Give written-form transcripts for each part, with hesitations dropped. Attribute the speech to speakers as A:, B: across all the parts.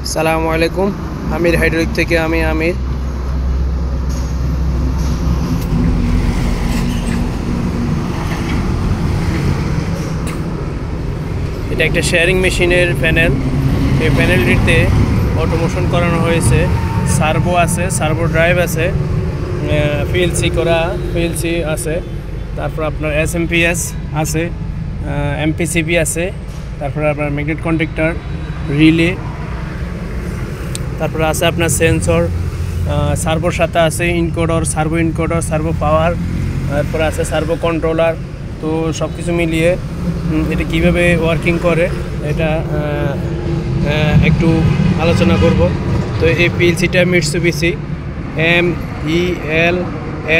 A: আসসালামু আলাইকুম। আমির হাইড্রোলিক থেকে আমি আমির। এটা একটা শেয়ারিং মেশিনের প্যানেল। এই প্যানেলটিতে অটোমোশন করানো হয়েছে। সার্ভো আছে, সার্ভো ড্রাইভ আছে, পিএলসি আছে, তারপর আপনার এসএমপিএস আছে, এমপিসিবি আছে, তারপর আপনার ম্যাগনেট কন্ডাক্টর, রিলে, তারপরে আছে আপনার সেন্সর, সার্ভোর সাথে আছে ইনকোডর, সার্ভো পাওয়ার, তারপরে আছে সার্ভো কন্ট্রোলার। তো সব কিছু মিলিয়ে এটা কীভাবে ওয়ার্কিং করে এটা একটু আলোচনা করব। তো এই পিএলসিটা মিটসুবিশি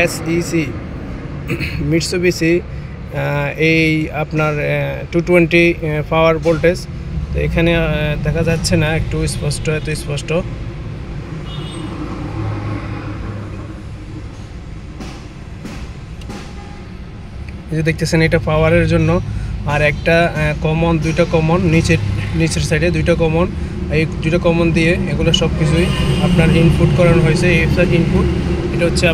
A: MELSEC মিটসুবিশি, এই আপনার 220 পাওয়ার ভোল্টেজ। তো এখানে দেখা যাচ্ছে না, একটু স্পষ্ট, এত স্পষ্ট। এই যে দেখতেছেন, এটা পাওয়ারের জন্য। আর একটা কমন, দুইটা কমন, নিচের সাইডে দুইটা কমন। এই দুইটা কমন দিয়ে এগুলো সব কিছুই আপনার ইনপুট করানো হয়েছে। এই ইনপুট, এটা হচ্ছে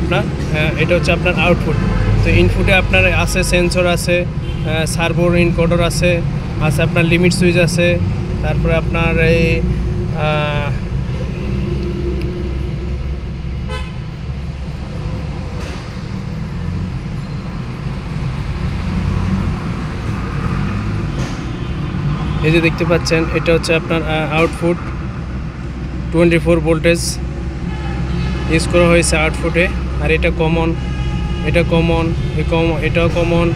A: আপনার আউটপুট। তো ইনপুটে আপনার আছে সেন্সর আছে, সার্ভোর ইনকোডর আছে আপনার লিমিট সুইচ আছে, তারপরে আপনার এই এই যে দেখতে পাচ্ছেন, এটা হচ্ছে আপনার আউটপুট। 24 ভোল্টেজ ইউজ করা হয়েছে আউটপুটে। আর এটাও কমন, এটাও কমন,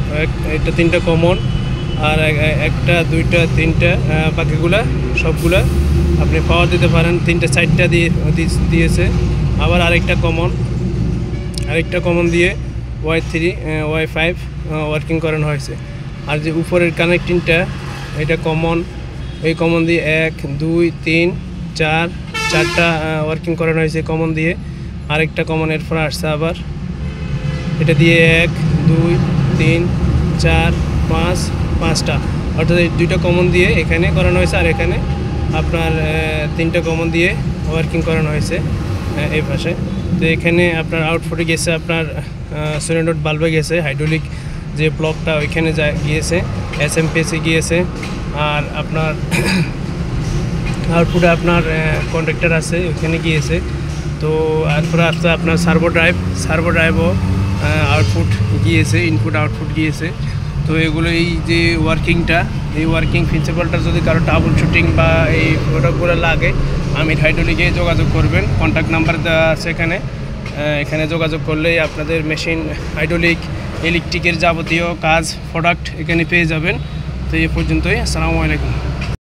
A: এটা তিনটা কমন। আর একটা, দুইটা, তিনটা, বাকিগুলা সবগুলা আপনি পাওয়ার দিতে পারেন। তিনটা, চারটা দিয়েছে। আবার আরেকটা কমন দিয়ে Y3 Y5 ওয়ার্কিং করানো হয়েছে। আর যে উপরের কানেক্টিংটা, এটা কমন। এই কমন দিয়ে 1 2 3 4 চারটা ওয়ার্কিং করানো হয়েছে কমন দিয়ে। আরেকটা কমন এরপর আসছে আবার, এটা দিয়ে 1 2 3 4 5 5টা, অর্থাৎ এই দুইটা কমন দিয়ে এখানে করানো হয়েছে। আর এখানে আপনার তিনটা কমন দিয়ে ওয়ার্কিং করানো হয়েছে এই পাশে। তো এখানে আপনার আউটপুটে গেছে, আপনার সিলিন্ডার বাল্বে গেছে, হাইড্রোলিক যে ব্লকটা ওইখানে গিয়েছে, এসএমপিএসে গিয়েছে। আর আপনার আউটপুটে আপনার কন্ডাক্টর আছে, ওইখানে গিয়েছে। তো তারপরে আসতে আপনার সার্ভো ড্রাইভও আউটপুট গিয়েছে, ইনপুট আউটপুট গিয়েছে। তো এগুলো, এই যে এই ওয়ার্কিং প্রিন্সিপালটা যদি কারো ট্রাবল শুটিং বা এই প্রোডাক্টগুলো লাগে, আমির হাইড্রোলিকে যোগাযোগ করবেন। কন্ট্যাক্ট নাম্বার দেওয়া আছে এখানে যোগাযোগ করলেই আপনাদের মেশিন, হাইড্রোলিক, ইলেকট্রিকের যাবতীয় কাজ, প্রোডাক্ট এখানে পেয়ে যাবেন। তো এই পর্যন্তই। আসসালামু আলাইকুম।